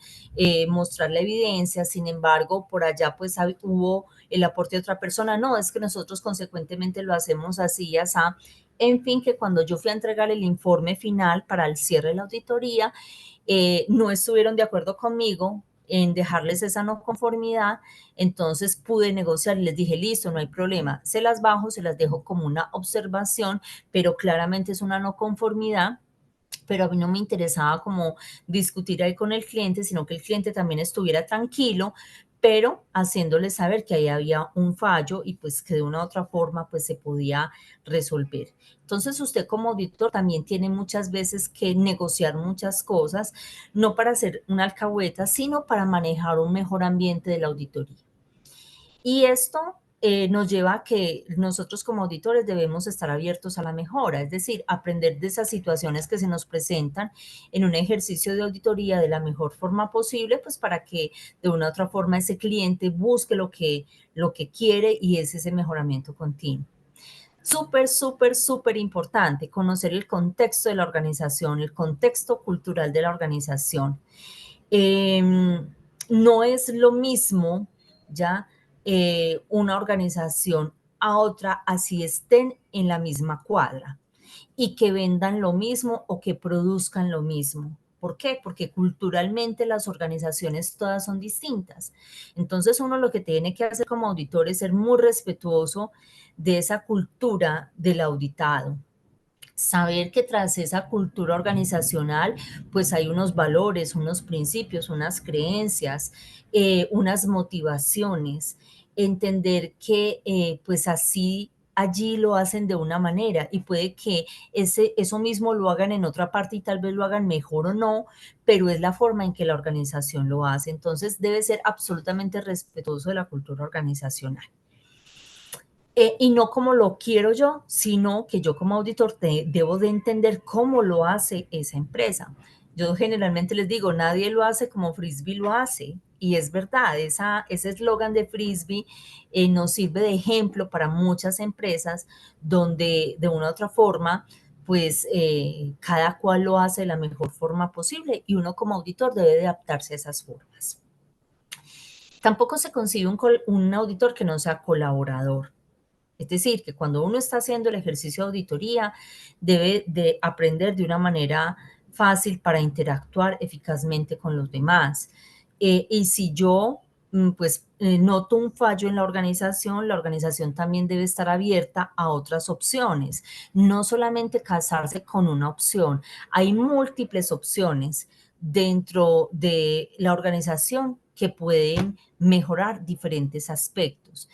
mostrar la evidencia. Sin embargo, por allá pues hubo el aporte de otra persona. No, es que nosotros consecuentemente lo hacemos así, así. En fin, que cuando yo fui a entregar el informe final para el cierre de la auditoría, no estuvieron de acuerdo conmigo en dejarles esa no conformidad, entonces pude negociar y les dije, listo, no hay problema, se las bajo, se las dejo como una observación, pero claramente es una no conformidad, pero a mí no me interesaba como discutir ahí con el cliente, sino que el cliente también estuviera tranquilo, pero haciéndoles saber que ahí había un fallo y pues que de una u otra forma pues se podía resolver. Entonces usted como auditor también tiene muchas veces que negociar muchas cosas, no para ser una alcahueta, sino para manejar un mejor ambiente de la auditoría. Y esto nos lleva a que nosotros como auditores debemos estar abiertos a la mejora, es decir, aprender de esas situaciones que se nos presentan en un ejercicio de auditoría de la mejor forma posible, pues para que de una u otra forma ese cliente busque lo que quiere y es ese mejoramiento continuo. Súper, súper, súper importante conocer el contexto de la organización, el contexto cultural de la organización. Eh, no es lo mismo ya una organización a otra, así estén en la misma cuadra y que vendan lo mismo o que produzcan lo mismo. ¿Por qué? Porque culturalmente las organizaciones todas son distintas. Entonces uno lo que tiene que hacer como auditor es ser muy respetuoso de esa cultura del auditado, saber que tras esa cultura organizacional, pues hay unos valores, unos principios, unas creencias, unas motivaciones, entender que pues así allí lo hacen de una manera y puede que eso mismo lo hagan en otra parte y tal vez lo hagan mejor o no, pero es la forma en que la organización lo hace. Entonces debe ser absolutamente respetuoso de la cultura organizacional. Y no como lo quiero yo, sino que yo como auditor debo de entender cómo lo hace esa empresa. Yo generalmente les digo, nadie lo hace como Frisbee lo hace. Y es verdad, ese eslogan de Frisbee nos sirve de ejemplo para muchas empresas donde de una u otra forma, pues cada cual lo hace de la mejor forma posible y uno como auditor debe de adaptarse a esas formas. Tampoco se consigue un auditor que no sea colaborador. Es decir, que cuando uno está haciendo el ejercicio de auditoría, debe de aprender de una manera fácil para interactuar eficazmente con los demás. Y si yo, pues, noto un fallo en la organización también debe estar abierta a otras opciones, no solamente casarse con una opción. Hay múltiples opciones dentro de la organización que pueden mejorar diferentes aspectos.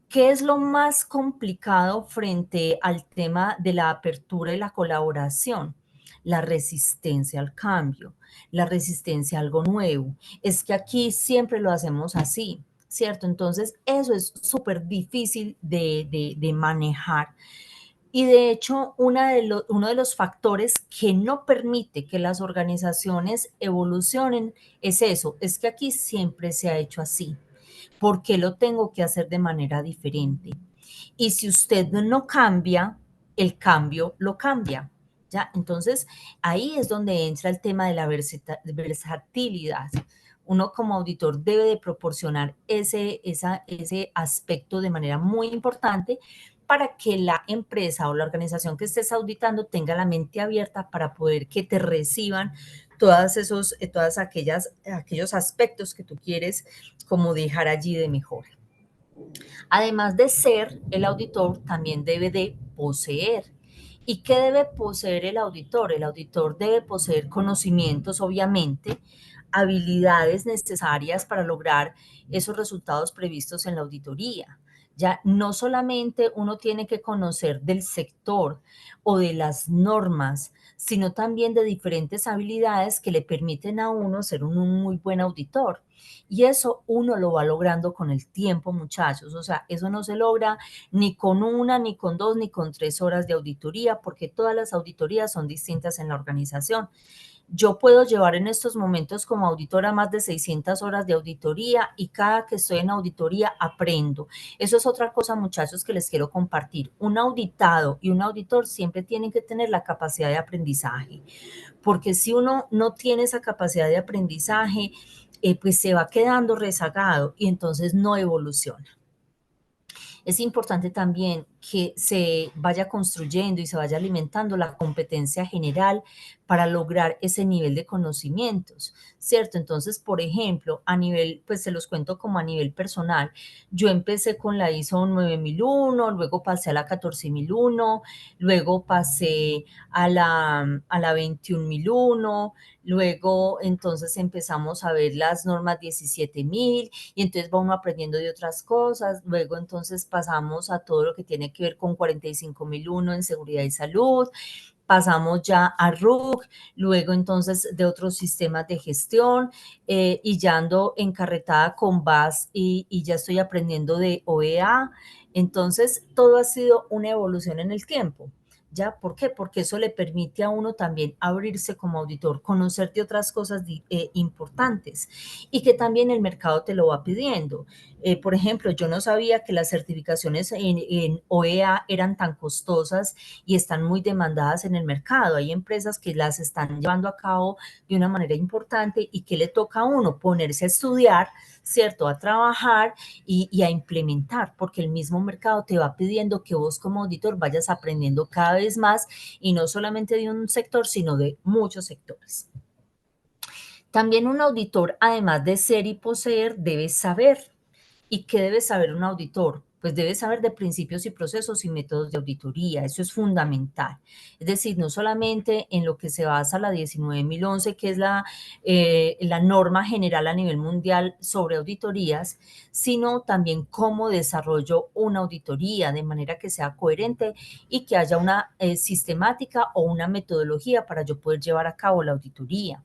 ¿Qué es lo más complicado frente al tema de la apertura y la colaboración? La resistencia al cambio, la resistencia a algo nuevo. Es que aquí siempre lo hacemos así, ¿cierto? Entonces, eso es súper difícil de manejar. Y de hecho, uno de los factores que no permite que las organizaciones evolucionen es eso, es que aquí siempre se ha hecho así. ¿Por qué lo tengo que hacer de manera diferente? Y si usted no cambia, el cambio lo cambia. ¿Ya? Entonces, ahí es donde entra el tema de la versatilidad. Uno como auditor debe de proporcionar ese aspecto de manera muy importante para que la empresa o la organización que estés auditando tenga la mente abierta para poder que te reciban todas aquellos aspectos que tú quieres como dejar allí de mejora. Además de ser el auditor, también debe de poseer. ¿Y qué debe poseer el auditor? El auditor debe poseer conocimientos, obviamente, habilidades necesarias para lograr esos resultados previstos en la auditoría. Ya no solamente uno tiene que conocer del sector o de las normas, sino también de diferentes habilidades que le permiten a uno ser un muy buen auditor. Y eso uno lo va logrando con el tiempo, muchachos. O sea, eso no se logra ni con una, ni con dos, ni con 3 horas de auditoría, porque todas las auditorías son distintas en la organización. Yo puedo llevar en estos momentos como auditora más de 600 horas de auditoría y cada que estoy en auditoría aprendo. Eso es otra cosa, muchachos, que les quiero compartir. Un auditado y un auditor siempre tienen que tener la capacidad de aprendizaje, porque si uno no tiene esa capacidad de aprendizaje, pues se va quedando rezagado y entonces no evoluciona. Es importante también que se vaya construyendo y se vaya alimentando la competencia general para lograr ese nivel de conocimientos, ¿cierto? Entonces, por ejemplo, a nivel, pues se los cuento como a nivel personal, yo empecé con la ISO 9001, luego pasé a la 14001, luego pasé a la 21001, luego entonces empezamos a ver las normas 17000 y entonces va uno aprendiendo de otras cosas, luego entonces pasamos a todo lo que tiene que ver con 45001 en seguridad y salud, pasamos ya a RUC, luego entonces de otros sistemas de gestión y ya ando encarretada con BAS y ya estoy aprendiendo de OEA. Entonces, todo ha sido una evolución en el tiempo. ¿Ya? ¿Por qué? Porque eso le permite a uno también abrirse como auditor, conocer de otras cosas importantes y que también el mercado te lo va pidiendo. Por ejemplo, yo no sabía que las certificaciones en OEA eran tan costosas y están muy demandadas en el mercado. Hay empresas que las están llevando a cabo de una manera importante y que le toca a uno ponerse a estudiar, ¿cierto? A trabajar y a implementar, porque el mismo mercado te va pidiendo que vos como auditor vayas aprendiendo cada vez más y no solamente de un sector, sino de muchos sectores. También un auditor, además de ser y poseer, debe saber. ¿Y qué debe saber un auditor? Pues debe saber de principios y procesos y métodos de auditoría, eso es fundamental. Es decir, no solamente en lo que se basa la 19011, que es la norma general a nivel mundial sobre auditorías, sino también cómo desarrollo una auditoría de manera que sea coherente y que haya una sistemática o una metodología para yo poder llevar a cabo la auditoría.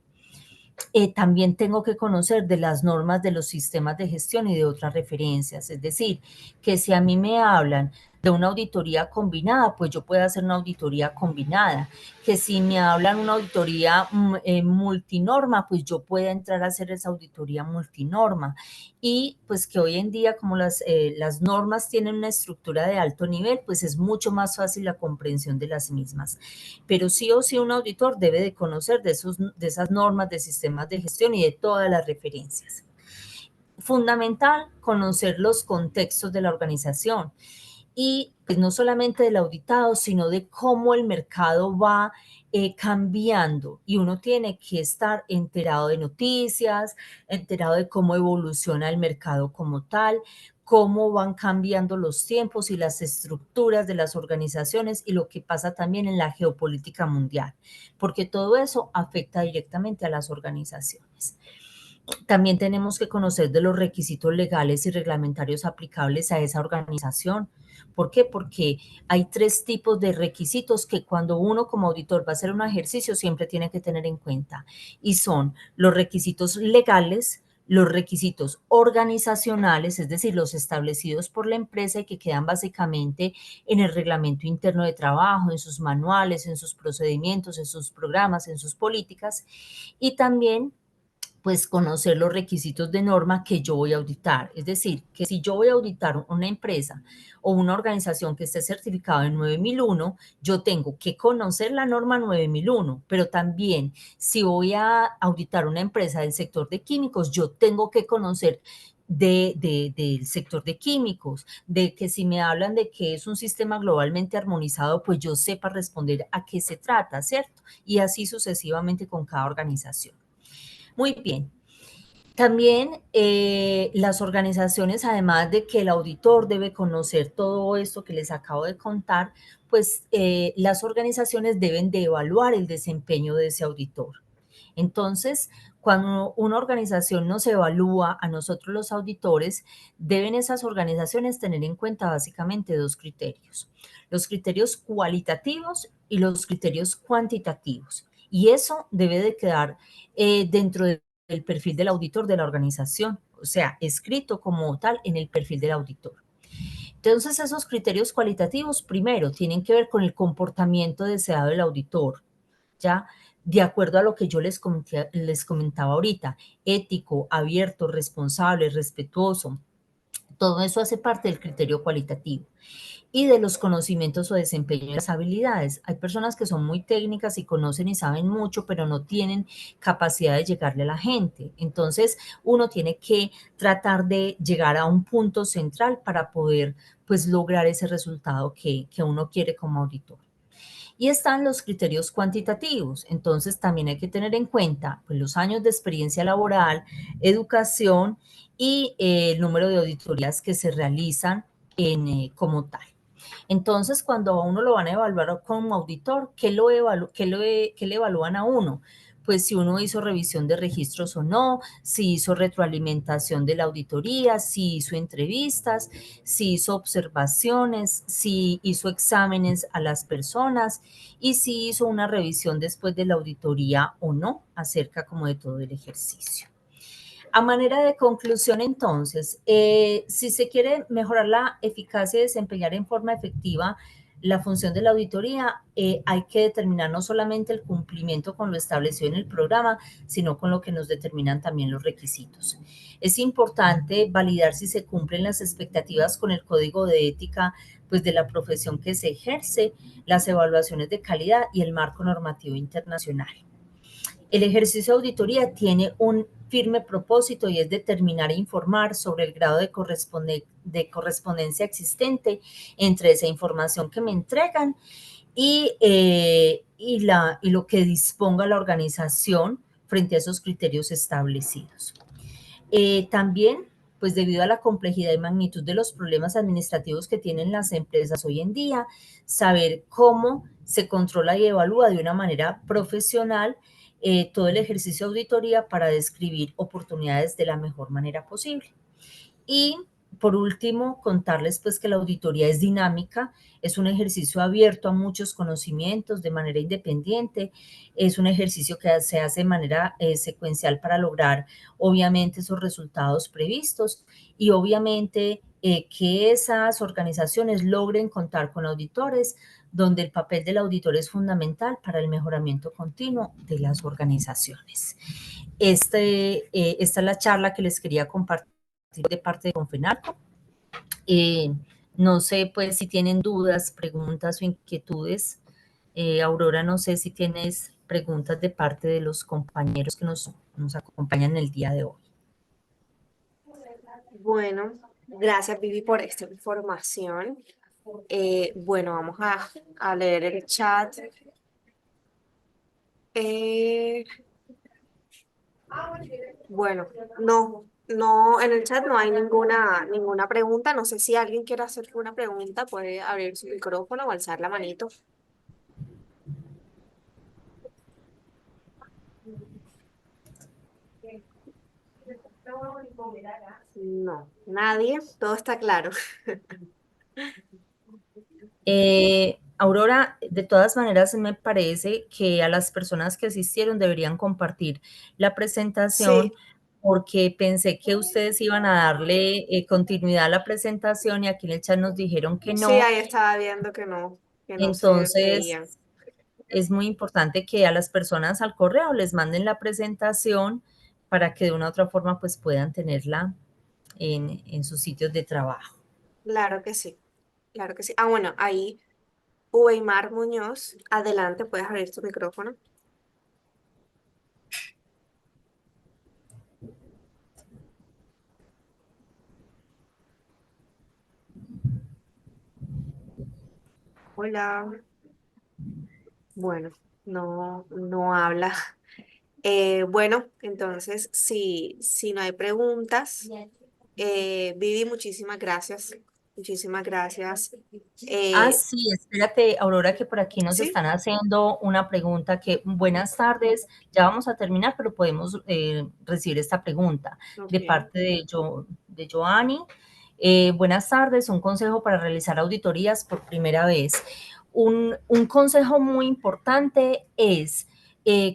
También tengo que conocer de las normas de los sistemas de gestión y de otras referencias. Es decir, que si a mí me hablan de una auditoría combinada, pues yo puedo hacer una auditoría combinada. Que si me hablan una auditoría multinorma, pues yo pueda entrar a hacer esa auditoría multinorma. Y pues que hoy en día, como las normas tienen una estructura de alto nivel, pues es mucho más fácil la comprensión de las mismas. Pero sí o sí un auditor debe de conocer de esas normas, de sistemas de gestión y de todas las referencias. Fundamental conocer los contextos de la organización y pues, no solamente del auditado, sino de cómo el mercado va cambiando y uno tiene que estar enterado de noticias, enterado de cómo evoluciona el mercado como tal, cómo van cambiando los tiempos y las estructuras de las organizaciones y lo que pasa también en la geopolítica mundial, porque todo eso afecta directamente a las organizaciones. También tenemos que conocer de los requisitos legales y reglamentarios aplicables a esa organización. ¿Por qué? Porque hay tres tipos de requisitos que cuando uno como auditor va a hacer un ejercicio siempre tiene que tener en cuenta. Y son los requisitos legales, los requisitos organizacionales, es decir, los establecidos por la empresa y que quedan básicamente en el reglamento interno de trabajo, en sus manuales, en sus procedimientos, en sus programas, en sus políticas. Y también pues conocer los requisitos de norma que yo voy a auditar. Es decir, que si yo voy a auditar una empresa o una organización que esté certificada en 9001, yo tengo que conocer la norma 9001, pero también si voy a auditar una empresa del sector de químicos, yo tengo que conocer del sector de químicos, de que si me hablan de que es un sistema globalmente armonizado, pues yo sepa responder a qué se trata, ¿cierto? Y así sucesivamente con cada organización. Muy bien. También las organizaciones, además de que el auditor debe conocer todo esto que les acabo de contar, pues las organizaciones deben de evaluar el desempeño de ese auditor. Entonces, cuando una organización nos evalúa a nosotros los auditores, deben esas organizaciones tener en cuenta básicamente dos criterios, los criterios cualitativos y los criterios cuantitativos. Y eso debe de quedar dentro del perfil del auditor de la organización, o sea, escrito como tal en el perfil del auditor. Entonces, esos criterios cualitativos, primero, tienen que ver con el comportamiento deseado del auditor, ¿ya? De acuerdo a lo que yo les comentaba ahorita, ético, abierto, responsable, respetuoso, todo eso hace parte del criterio cualitativo y de los conocimientos o desempeño de las habilidades. Hay personas que son muy técnicas y conocen y saben mucho, pero no tienen capacidad de llegarle a la gente. Entonces, uno tiene que tratar de llegar a un punto central para poder pues lograr ese resultado que uno quiere como auditor. Y están los criterios cuantitativos. Entonces, también hay que tener en cuenta pues, los años de experiencia laboral, educación y el número de auditorías que se realizan como tal. Entonces, cuando a uno lo van a evaluar como auditor, ¿qué le evalúan a uno? Pues si uno hizo revisión de registros o no, si hizo retroalimentación de la auditoría, si hizo entrevistas, si hizo observaciones, si hizo exámenes a las personas y si hizo una revisión después de la auditoría o no, acerca como de todo el ejercicio. A manera de conclusión, entonces, si se quiere mejorar la eficacia y desempeñar en forma efectiva la función de la auditoría, hay que determinar no solamente el cumplimiento con lo establecido en el programa, sino con lo que nos determinan también los requisitos. Es importante validar si se cumplen las expectativas con el código de ética pues, de la profesión que se ejerce, las evaluaciones de calidad y el marco normativo internacional. El ejercicio de auditoría tiene un firme propósito y es determinar e informar sobre el grado de correspondencia existente entre esa información que me entregan y lo que disponga la organización frente a esos criterios establecidos. También, pues debido a la complejidad y magnitud de los problemas administrativos que tienen las empresas hoy en día, saber cómo se controla y evalúa de una manera profesional todo el ejercicio de auditoría para describir oportunidades de la mejor manera posible. Y por último, contarles pues que la auditoría es dinámica, es un ejercicio abierto a muchos conocimientos de manera independiente, es un ejercicio que se hace de manera secuencial para lograr obviamente esos resultados previstos y obviamente que esas organizaciones logren contar con auditores donde el papel del auditor es fundamental para el mejoramiento continuo de las organizaciones. Esta es la charla que les quería compartir de parte de Confenalco. No sé, pues, si tienen dudas, preguntas o inquietudes. Aurora, no sé si tienes preguntas de parte de los compañeros que nos acompañan el día de hoy. Bueno, gracias Vivi por esta información. Bueno, vamos a leer el chat. Eh, bueno, no, en el chat no hay ninguna pregunta. No sé si alguien quiere hacer una pregunta, puede abrir su micrófono o alzar la manito. No, nadie, todo está claro. Aurora, de todas maneras, me parece que a las personas que asistieron deberían compartir la presentación Sí, porque pensé que ustedes iban a darle continuidad a la presentación y aquí en el chat nos dijeron que sí, no. ahí estaba viendo que no se Entonces, veían. es muy importante que a las personas al correo les manden la presentación para que de una u otra forma pues puedan tenerla en sus sitios de trabajo. Claro que sí, claro que sí. Ah, bueno, ahí Uweimar Muñoz, adelante, puedes abrir tu micrófono. Hola. Bueno, no habla. Bueno, entonces, si no hay preguntas, Vivi, muchísimas gracias. Muchísimas gracias. Ah, Eh, sí, espérate, Aurora, que por aquí nos sí, están haciendo una pregunta que, buenas tardes, ya vamos a terminar, pero podemos recibir esta pregunta de ok. parte de Joanny. Buenas tardes, un consejo para realizar auditorías por primera vez. Un consejo muy importante es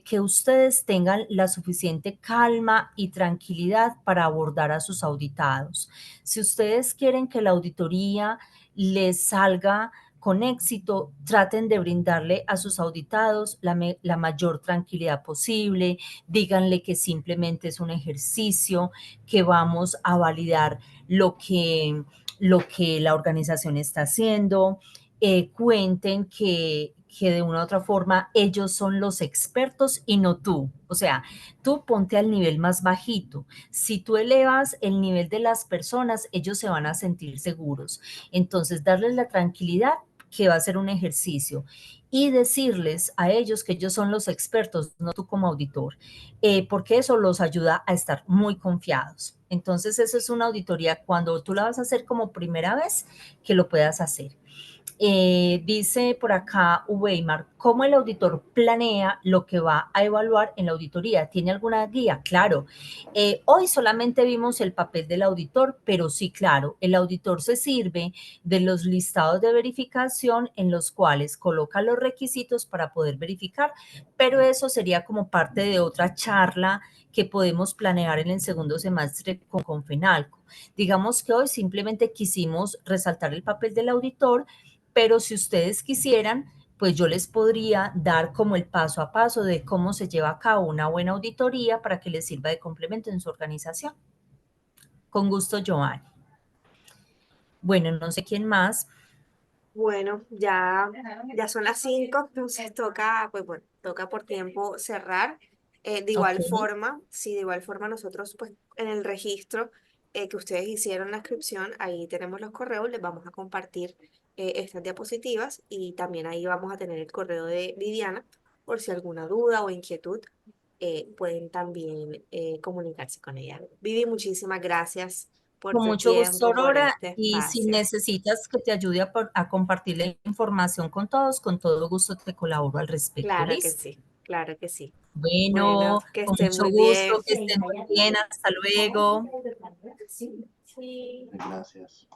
que ustedes tengan la suficiente calma y tranquilidad para abordar a sus auditados. Si ustedes quieren que la auditoría les salga con éxito, traten de brindarle a sus auditados la mayor tranquilidad posible, díganle que simplemente es un ejercicio, que vamos a validar lo que la organización está haciendo, cuenten que de una u otra forma ellos son los expertos y no tú. O sea, tú ponte al nivel más bajito. Si tú elevas el nivel de las personas, ellos se van a sentir seguros. Entonces, darles la tranquilidad que va a ser un ejercicio y decirles a ellos que ellos son los expertos, no tú como auditor, porque eso los ayuda a estar muy confiados. Entonces, eso es una auditoría cuando tú la vas a hacer como primera vez, que lo puedas hacer. Dice por acá Weimar, ¿cómo el auditor planea lo que va a evaluar en la auditoría? ¿Tiene alguna guía? Claro. Hoy solamente vimos el papel del auditor, pero sí, claro, el auditor se sirve de los listados de verificación en los cuales coloca los requisitos para poder verificar, pero eso sería como parte de otra charla que podemos planear en el segundo semestre con FENALCO. Digamos que hoy simplemente quisimos resaltar el papel del auditor, pero si ustedes quisieran, pues yo les podría dar como el paso a paso de cómo se lleva a cabo una buena auditoría para que les sirva de complemento en su organización. Con gusto, Joanny. Bueno, no sé quién más. Bueno, ya son las 5, entonces toca, pues bueno, toca por tiempo cerrar. De Ok, igual forma, sí, de igual forma nosotros, pues en el registro que ustedes hicieron la inscripción, ahí tenemos los correos, les vamos a compartir estas diapositivas y también ahí vamos a tener el correo de Viviana por si alguna duda o inquietud, pueden también comunicarse con ella. Vivi, muchísimas gracias por con tu mucho gusto, tiempo, por Aurora. este Y si espacio. necesitas que te ayude a compartir la información con todos, con todo gusto te colaboro al respecto. Claro que ¿Listo? sí, claro que sí. Bueno, Bueno, que con estén mucho muy bien. gusto, que estén muy bien. Hasta luego. Sí. Gracias.